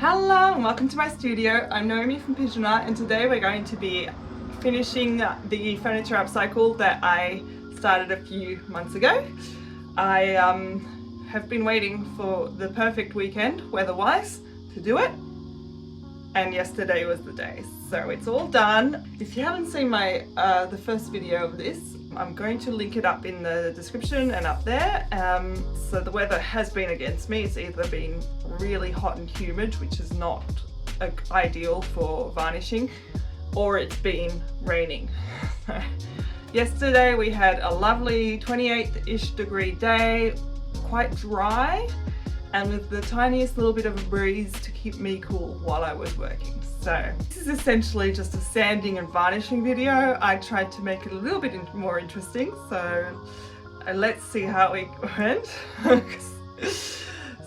Hello and welcome to my studio. I'm Naomi from Pigeon Art, and today we're going to be finishing the furniture upcycle that I started a few months ago. I have been waiting for the perfect weekend, weather-wise, to do it, and yesterday was the day. So it's all done. If you haven't seen my the first video of this, I'm going to link it up in the description and up there. So the weather has been against me. It's either been really hot and humid, which is not ideal for varnishing, or it's been raining. Yesterday we had a lovely 28-ish degree day, quite dry, and with the tiniest little bit of a breeze to keep me cool while I was working. So this is essentially just a sanding and varnishing video. I tried to make it a little bit more interesting, so let's see how it went.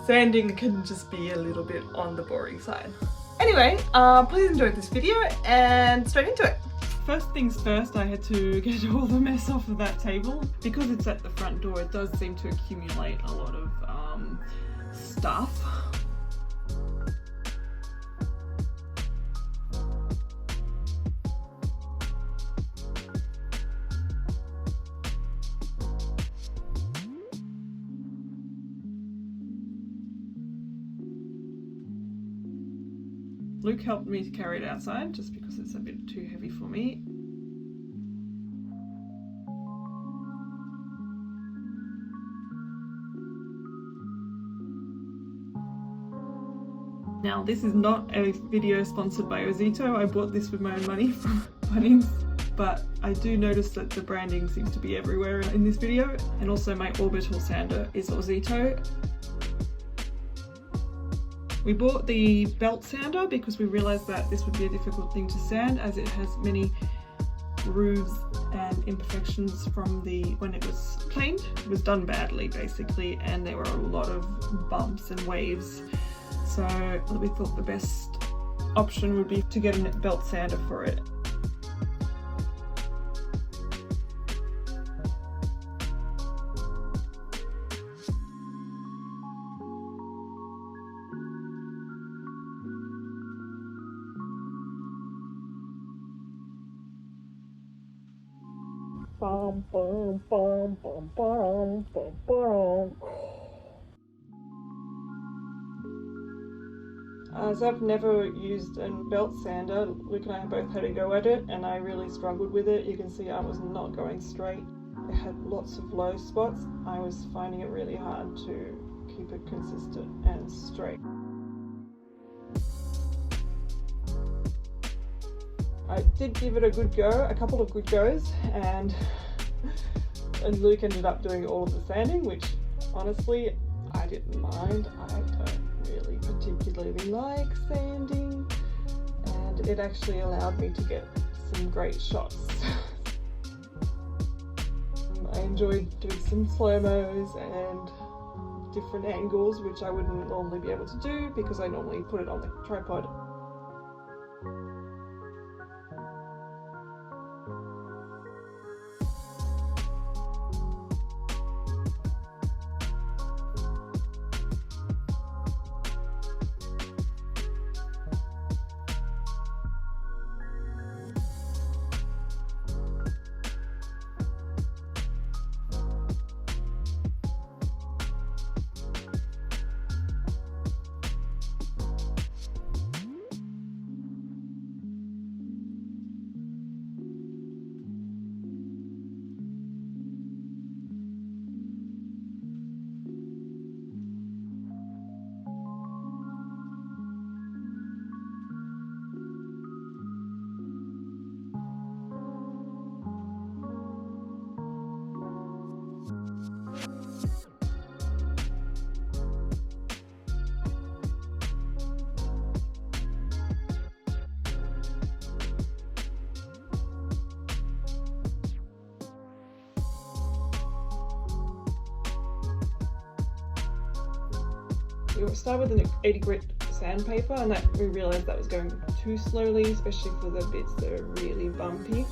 Sanding can just be a little bit on the boring side. Anyway, please enjoy this video and straight into it. First things first, I had to get all the mess off of that table. Because it's at the front door, it does seem to accumulate a lot of stuff. Luke helped me to carry it outside just because it's a bit too heavy for me. Now, this is not a video sponsored by Ozito. I bought this with my own money from Bunnings, but I do notice that the branding seems to be everywhere in this video, and also my orbital sander is Ozito. We bought the belt sander because we realized that this would be a difficult thing to sand, as it has many grooves and imperfections from when it was cleaned. It was done badly basically, and there were a lot of bumps and waves. So we thought the best option would be to get a belt sander for it. As I've never used a belt sander, Luke and I both had a go at it, and I really struggled with it. You can see I was not going straight. It had lots of low spots. I was finding it really hard to keep it consistent and straight. I did give it a good go, a couple of good goes, and Luke ended up doing all of the sanding, which honestly I didn't mind. I don't really particularly like sanding, and it actually allowed me to get some great shots. I enjoyed doing some slow-mos and different angles, which I wouldn't normally be able to do because I normally put it on the tripod. We started with an 80 grit sandpaper, and we realised that was going too slowly, especially for the bits that are really bumpy.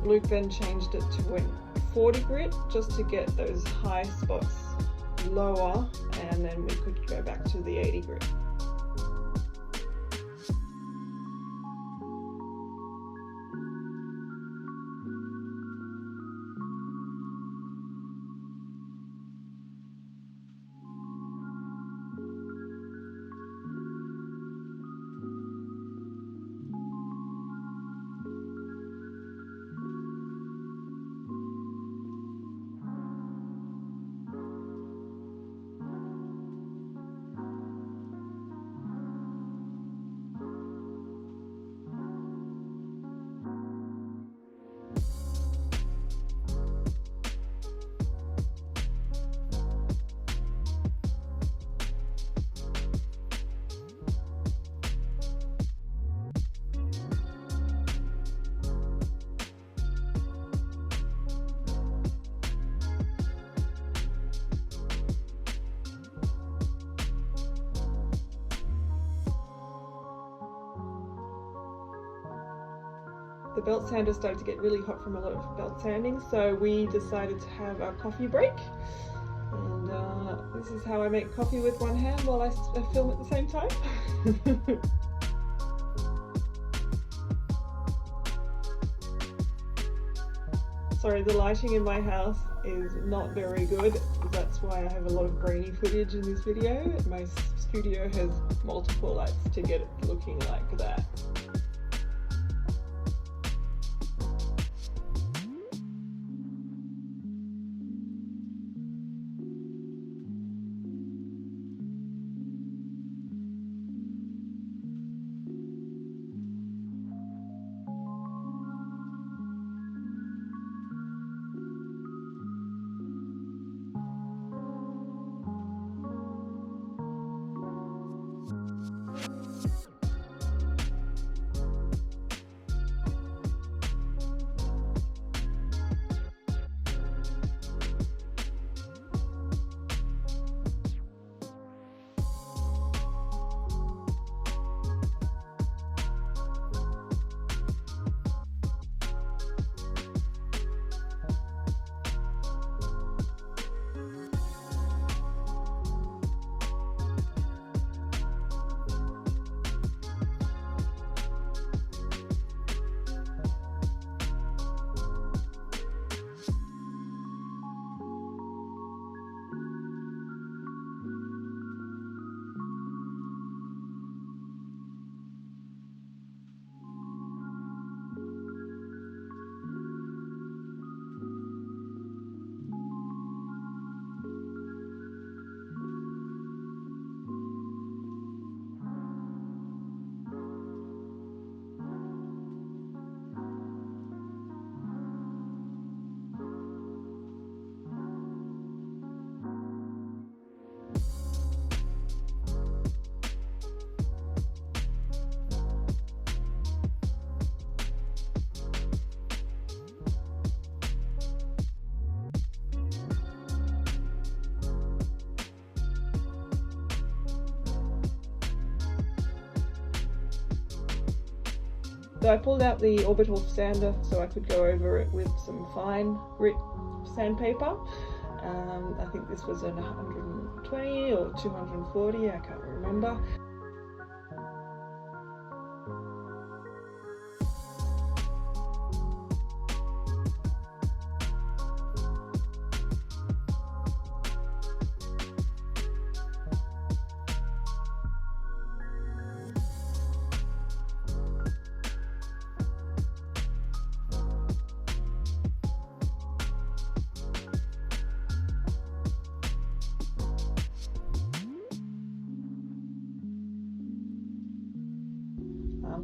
Luke then changed it to 40 grit just to get those high spots lower, and then we could go back to the 80 grit. the belt sander started to get really hot from a lot of belt sanding, so we decided to have a coffee break. And this is how I make coffee with one hand while I film at the same time. Sorry, the lighting in my house is not very good. That's why I have a lot of grainy footage in this video. My studio has multiple lights to get it looking like that. So I pulled out the orbital sander so I could go over it with some fine grit sandpaper. I think this was an 120 or 240, I can't remember.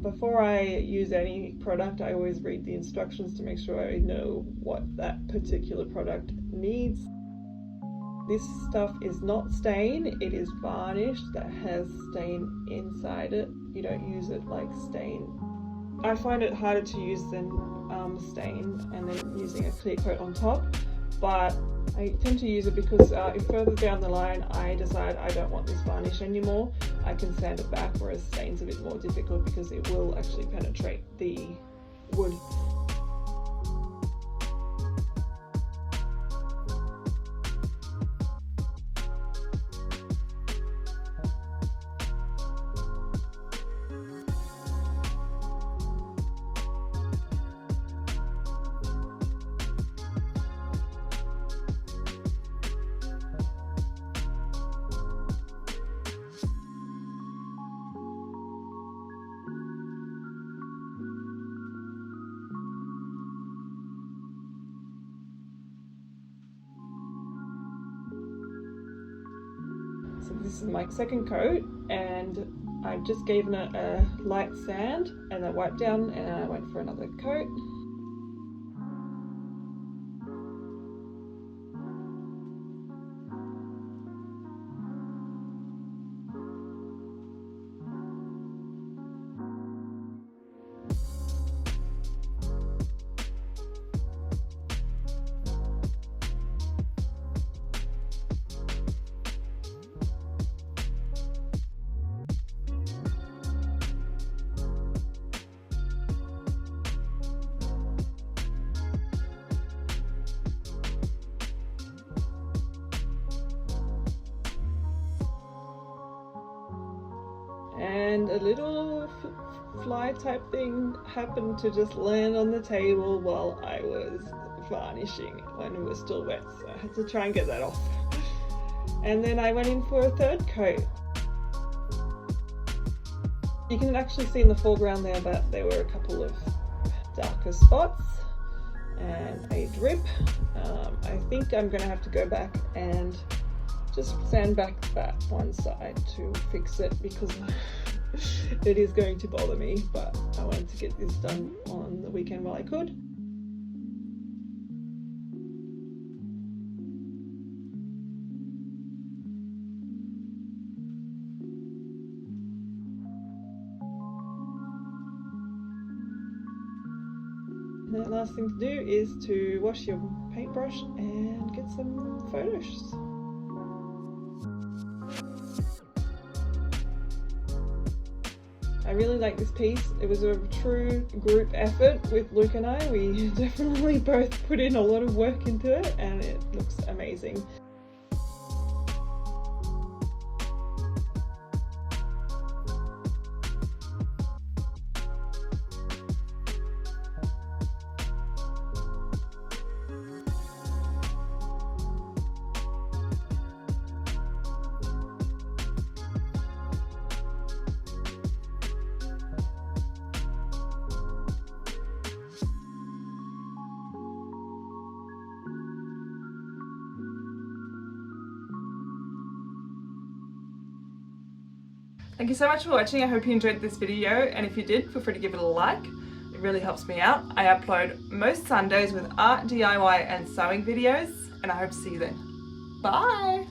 Before I use any product, I always read the instructions to make sure I know what that particular product needs. This stuff is not stain, it is varnish that has stain inside it. You don't use it like stain. I find it harder to use than stain and then using a clear coat on top, but I tend to use it because if further down the line I decide I don't want this varnish anymore, I can sand it back, whereas stain's a bit more difficult because it will actually penetrate the wood. So this is my second coat, and I've just given it a light sand and I wiped down and I went for another coat. and a little fly type thing happened to just land on the table while I was varnishing when it was still wet, so I had to try and get that off. And then I went in for a third coat. You can actually see in the foreground there that there were a couple of darker spots and a drip. I think I'm going to have to go back and just sand back that one side to fix it, because it is going to bother me, but I wanted to get this done on the weekend while I could. The last thing to do is to wash your paintbrush and get some photos. I really like this piece. It was a true group effort with Luke and I. We definitely both put in a lot of work into it, and it looks amazing. Thank you so much for watching. I hope you enjoyed this video, and if you did, feel free to give it a like. It really helps me out. I upload most Sundays with art, DIY and sewing videos, and I hope to see you then. Bye!